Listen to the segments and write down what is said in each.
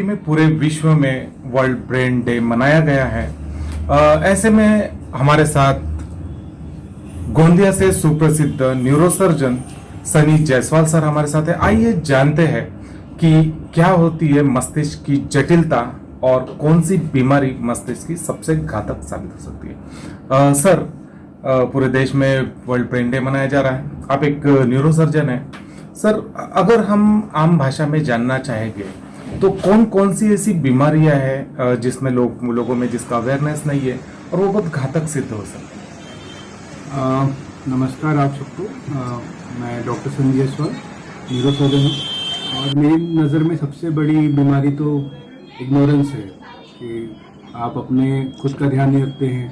हाल ही में पूरे विश्व में वर्ल्ड ब्रेन डे मनाया गया है। ऐसे में हमारे साथ गोंदिया से सुप्रसिद्ध न्यूरोसर्जन सनी जायसवाल सर हमारे साथ है। आइए जानते हैं कि क्या होती है मस्तिष्क की जटिलता और कौन सी बीमारी मस्तिष्क की सबसे घातक साबित हो सकती है। सर, पूरे देश में वर्ल्ड ब्रेन डे मनाया जा रहा है, आप एक न्यूरोसर्जन हैं। सर, अगर हम आम भाषा में जानना चाहेंगे तो कौन कौन सी ऐसी बीमारियां हैं जिसमें लोगों में जिसका अवेयरनेस नहीं है और वो बहुत घातक सिद्ध हो सकती है। नमस्कार आप सबको। मैं डॉक्टर सनी जायसवाल न्यूरोसर्जन हूँ और मेरी नज़र में सबसे बड़ी बीमारी तो इग्नोरेंस है कि आप अपने खुद का ध्यान नहीं रखते हैं,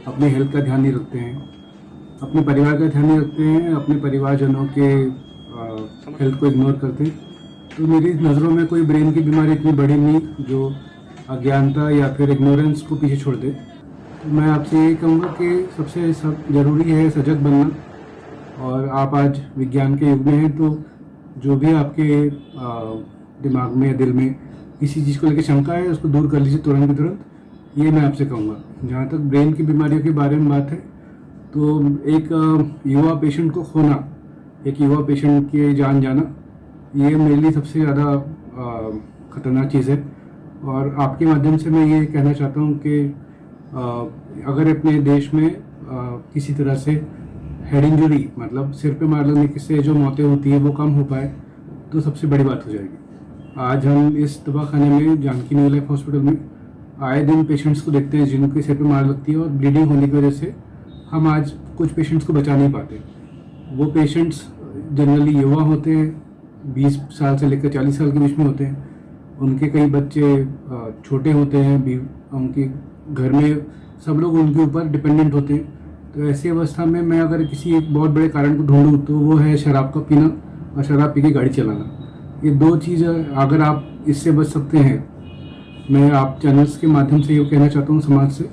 अपने हेल्थ का ध्यान नहीं रखते हैं, अपने परिवार का ध्यान नहीं रखते हैं, अपने परिवारजनों के हेल्थ को इग्नोर करते हैं। तो मेरी नज़रों में कोई ब्रेन की बीमारी इतनी बड़ी नहीं जो अज्ञानता या फिर इग्नोरेंस को पीछे छोड़ दे। तो मैं आपसे ये कहूँगा कि सबसे ज़रूरी है सजग बनना। और आप आज विज्ञान के युग में हैं, तो जो भी आपके दिमाग में या दिल में किसी चीज़ को लेकर शंका है उसको दूर कर लीजिए तुरंत तुरंत। ये मैं आपसे कहूँगा। जहाँ तक ब्रेन की बीमारियों के बारे में बात है तो एक युवा पेशेंट को खोना, एक युवा पेशेंट की जान जाना, ये मेरे लिए सबसे ज़्यादा ख़तरनाक चीज़ है। और आपके माध्यम से मैं ये कहना चाहता हूँ कि अगर अपने देश में किसी तरह से हेड इंजरी मतलब सिर पे मार लगने से जो मौतें होती है वो कम हो पाए तो सबसे बड़ी बात हो जाएगी। आज हम इस दवाखाने में जानकी न्यू लाइफ हॉस्पिटल में आए दिन पेशेंट्स को देखते हैं जिनके सिर पे मार लगती है और ब्लीडिंग होने की वजह से हम आज कुछ पेशेंट्स को बचा नहीं पाते। वो पेशेंट्स जनरली युवा होते हैं, 20 साल से लेकर 40 साल के बीच में होते हैं। उनके कई बच्चे छोटे होते हैं, उनके घर में सब लोग उनके ऊपर डिपेंडेंट होते हैं। तो ऐसी अवस्था में मैं अगर किसी एक बहुत बड़े कारण को ढूंढूं तो वो है शराब का पीना और शराब पी के गाड़ी चलाना। ये दो चीज़ अगर आप इससे बच सकते हैं, मैं आप चैनल्स के माध्यम से ये कहना चाहता हूँ समाज से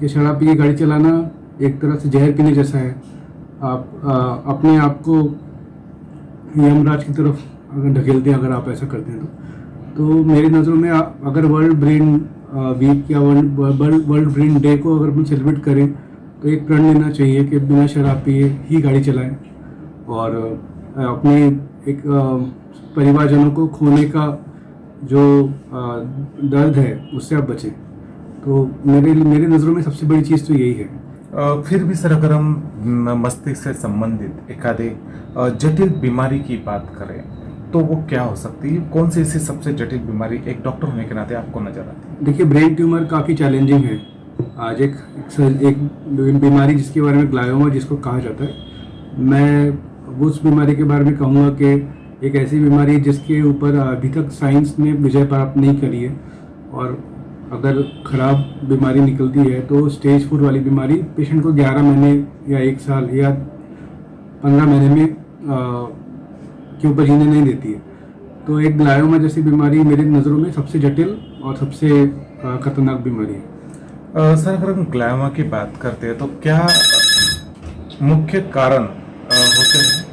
कि शराब पी के गाड़ी चलाना एक तरह से जहर पीने जैसा है। आप अपने आप को यमराज की तरफ अगर ढकेलते हैं, अगर आप ऐसा करते हैं तो मेरी नज़रों में अगर वर्ल्ड ब्रेन वीक या वर्ल्ड ब्रेन डे को अगर हम सेलिब्रेट करें तो एक प्रण लेना चाहिए कि बिना शराब पिए ही गाड़ी चलाएं और अपने एक परिवारजनों को खोने का जो दर्द है उससे आप बचें। तो मेरे नज़रों में सबसे बड़ी चीज़ तो यही है। फिर भी सर, अगर हम मस्तिष्क से संबंधित एक आधे जटिल बीमारी की बात करें तो वो क्या हो सकती है? कौन सी ऐसी सबसे जटिल बीमारी एक डॉक्टर होने के नाते आपको नजर आती है? देखिए, ब्रेन ट्यूमर काफ़ी चैलेंजिंग है। आज एक बीमारी जिसके बारे में ग्लायोमा जिसको कहा जाता है, मैं उस बीमारी के बारे में कहूँगा कि एक ऐसी बीमारी है जिसके ऊपर अभी तक साइंस ने विजय प्राप्त नहीं करी है। और अगर ख़राब बीमारी निकलती है तो स्टेज 4 वाली बीमारी पेशेंट को 11 महीने या 1 साल या 15 महीने में के ऊपर जीने नहीं देती है। तो एक ग्लायोमा जैसी बीमारी मेरी नज़रों में सबसे जटिल और सबसे खतरनाक बीमारी है। सर, अगर हम ग्लायोमा की बात करते हैं तो क्या मुख्य कारण होते हैं?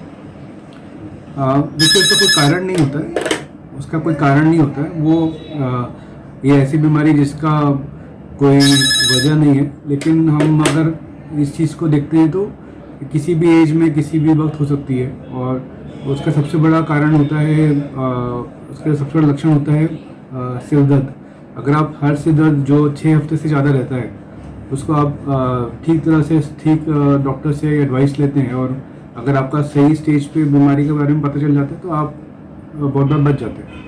देखिए, उसका कोई कारण नहीं होता है, उसका कोई कारण नहीं होता है। वो ये ऐसी बीमारी जिसका कोई वजह नहीं है, लेकिन हम अगर इस चीज़ को देखते हैं तो किसी भी एज में किसी भी वक्त हो सकती है। और उसका सबसे बड़ा कारण होता है, उसका सबसे बड़ा लक्षण होता है सिर दर्द। अगर आप हर सिर दर्द जो 6 हफ्ते से ज़्यादा रहता है उसको आप ठीक तरह से ठीक डॉक्टर से एडवाइस लेते हैं और अगर आपका सही स्टेज पे बीमारी के बारे में पता चल जाता है तो आप बहुत बार बच जाते हैं।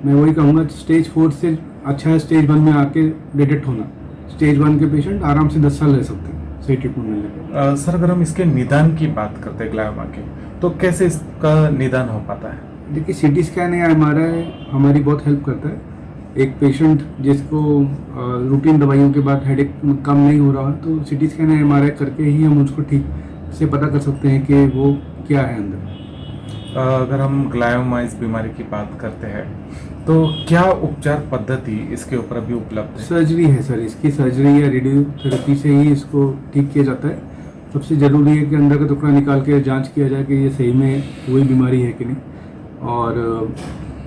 मैं वही कहूँगा, स्टेज 4 से अच्छा है स्टेज 1 में आके डिटेक्ट होना। स्टेज 1 के पेशेंट आराम से 10 साल रह सकते हैं सही ट्रीटमेंट मिलने के। सर, अगर हम इसके निदान की बात करते हैं ग्लायोमा के, तो कैसे इसका निदान हो पाता है? देखिए, CT स्कैन या MRI हमारी बहुत हेल्प करता है। एक पेशेंट जिसको रूटीन दवाइयों के बाद हेडेक कम नहीं हो रहा है तो CT स्कैन या MRI करके ही हम उसको ठीक से पता कर सकते हैं कि वो क्या है अंदर। अगर हम ग्लायोमा इस बीमारी की बात करते हैं तो क्या उपचार पद्धति इसके ऊपर अभी उपलब्ध है? सर्जरी है सर, इसकी सर्जरी या रेडियोथेरेपी से ही इसको ठीक किया जाता है। सबसे ज़रूरी है कि अंदर का टुकड़ा निकाल के जांच किया जाए कि ये सही में वही बीमारी है कि नहीं। और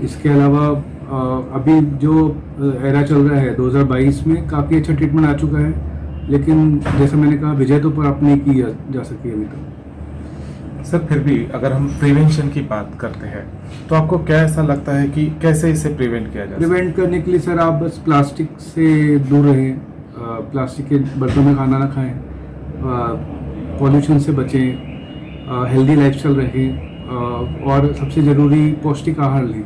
इसके अलावा अभी जो एरा चल रहा है 2022 में काफ़ी अच्छा ट्रीटमेंट आ चुका है, लेकिन जैसे मैंने कहा विजय तो प्राप्त नहीं की जा सकी अभी तक। सर फिर भी अगर हम प्रिवेंशन की बात करते हैं तो आपको क्या ऐसा लगता है कि कैसे इसे प्रिवेंट किया जा सकता प्रिवेंट करने के लिए सर आप बस प्लास्टिक से दूर रहें, प्लास्टिक के बर्तन में खाना ना खाएं, पॉल्यूशन से बचें, हेल्दी लाइफस्टाइल रखें, और सबसे ज़रूरी पौष्टिक आहार लें।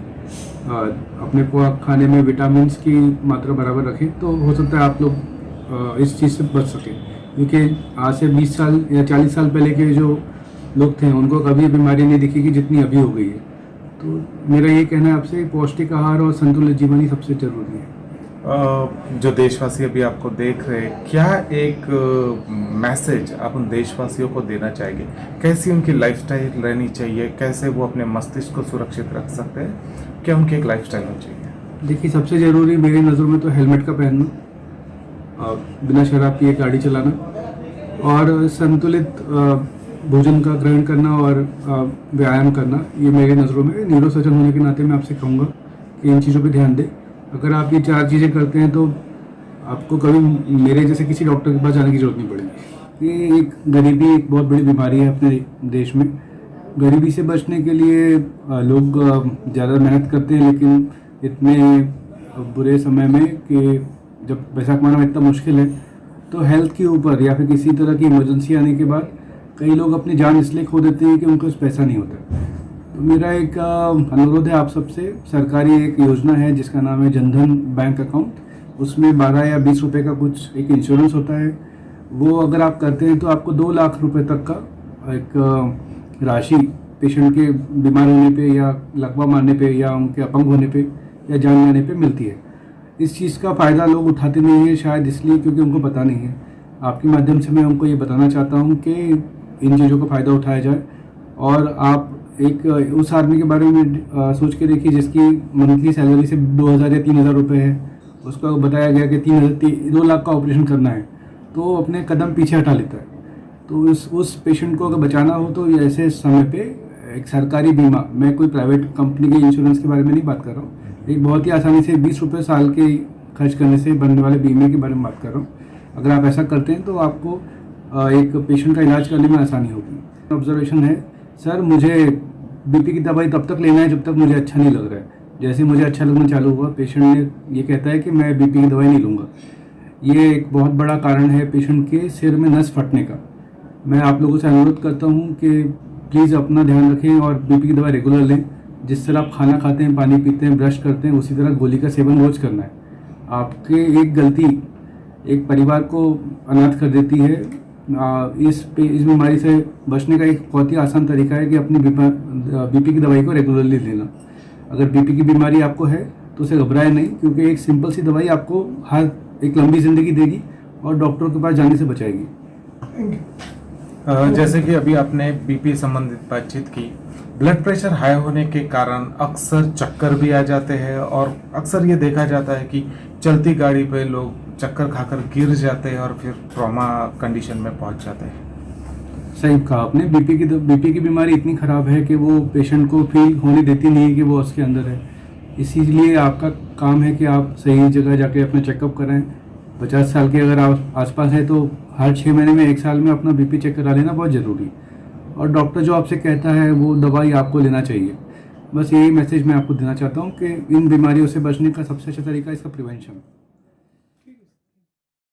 अपने खाने में विटामिन्स की मात्रा बराबर रखें तो हो सकता है आप लोग इस चीज़ से बच सकें, क्योंकि आज से 20 साल या 40 साल पहले के जो लोग थे उनको कभी बीमारी नहीं दिखेगी जितनी अभी हो गई है। तो मेरा ये कहना है आपसे, पौष्टिक आहार और संतुलित जीवन ही सबसे जरूरी है। जो देशवासी अभी आपको देख रहे हैं, क्या एक मैसेज आप उन देशवासियों को देना चाहेंगे? कैसी उनकी लाइफस्टाइल रहनी चाहिए, कैसे वो अपने मस्तिष्क को सुरक्षित रख सकते हैं, क्या उनकी एक लाइफस्टाइल होनी चाहिए? देखिए, सबसे ज़रूरी मेरी नज़रों में तो हेलमेट का पहनना, बिना शराब पिए गाड़ी चलाना और संतुलित भोजन का ग्रहण करना और व्यायाम करना, ये मेरी नज़रों में, न्यूरो सर्जन होने के नाते मैं आपसे कहूँगा कि इन चीज़ों पे ध्यान दें। अगर आप ये 4 चीज़ें करते हैं तो आपको कभी मेरे जैसे किसी डॉक्टर के पास जाने की जरूरत नहीं पड़ेगी। ये एक गरीबी एक बहुत बड़ी बीमारी है अपने देश में। गरीबी से बचने के लिए लोग ज़्यादा मेहनत करते हैं, लेकिन इतने बुरे समय में कि जब पैसा कमाना इतना मुश्किल है, तो हेल्थ के ऊपर या फिर किसी तरह की इमरजेंसी आने के बाद कई लोग अपनी जान इसलिए खो देते हैं कि उनको पैसा नहीं होता। तो मेरा एक अनुरोध है आप सबसे, सरकारी एक योजना है जिसका नाम है जनधन बैंक अकाउंट। उसमें 12 या 20 रुपये का कुछ एक इंश्योरेंस होता है। वो अगर आप करते हैं तो आपको 2 लाख रुपए तक का एक राशि पेशेंट के बीमार होने पे या लकवा मारने पे या उनके अपंग होने पे या जान जाने पे मिलती है। इस चीज़ का फ़ायदा लोग उठाते नहीं हैं, शायद इसलिए क्योंकि उनको पता नहीं है। आपके माध्यम से मैं उनको ये बताना चाहता हूँ कि इन चीज़ों का फ़ायदा उठाया जाए। और आप एक उस आदमी के बारे में सोच के देखिए जिसकी मंथली सैलरी से 2000 या 3000 रुपये है, उसका बताया गया कि 2 लाख का ऑपरेशन करना है, तो वो अपने कदम पीछे हटा लेता है। तो उस पेशेंट को अगर बचाना हो तो ऐसे समय पे एक सरकारी बीमा, मैं कोई प्राइवेट कंपनी के इंश्योरेंस के बारे में नहीं बात कर रहा हूँ, एक बहुत ही आसानी से 20 रुपये साल के खर्च करने से बनने वाले बीमे के बारे में बात कर रहा हूँ। अगर आप ऐसा करते हैं तो आपको एक पेशेंट का इलाज करने में आसानी होगी। ऑब्जर्वेशन है सर, मुझे बीपी की दवाई तब तक लेना है जब तक मुझे अच्छा नहीं लग रहा है। जैसे मुझे अच्छा लगना चालू हुआ, पेशेंट ने ये कहता है कि मैं बीपी की दवाई नहीं लूँगा। ये एक बहुत बड़ा कारण है पेशेंट के सिर में नस फटने का। मैं आप लोगों से अनुरोध करता हूँ कि प्लीज़ अपना ध्यान रखें और बीपी की दवाई रेगुलर लें। जिस तरह आप खाना खाते हैं, पानी पीते हैं, ब्रश करते हैं, उसी तरह गोली का सेवन रोज करना है। आपके एक गलती एक परिवार को अनाथ कर देती है। इस बीमारी से बचने का एक बहुत ही आसान तरीका है कि अपनी बीपी की दवाई को रेगुलरली लेना। अगर बीपी की बीमारी आपको है तो उसे घबराए नहीं, क्योंकि एक सिंपल सी दवाई आपको हर एक लंबी ज़िंदगी देगी और डॉक्टर के पास जाने से बचाएगी। जैसे कि अभी आपने बीपी संबंधित बातचीत की, ब्लड प्रेशर हाई होने के कारण अक्सर चक्कर भी आ जाते हैं और अक्सर ये देखा जाता है कि चलती गाड़ी पे लोग चक्कर खाकर गिर जाते हैं और फिर ट्रॉमा कंडीशन में पहुंच जाते हैं। सही कहा आपने, बीपी की बीमारी इतनी ख़राब है कि वो पेशेंट को फील होने देती नहीं है कि वो उसके अंदर है। इसीलिए आपका काम है कि आप सही जगह जाके अपना चेकअप कराएं। 50 साल के अगर आप आसपास है तो हर 6 महीने में 1 साल में अपना बीपी चेक करा लेना बहुत ज़रूरी। और डॉक्टर जो आपसे कहता है वो दवाई आपको लेना चाहिए। बस यही मैसेज मैं आपको देना चाहता हूँ कि इन बीमारियों से बचने का सबसे अच्छा तरीका इसका प्रिवेंशन।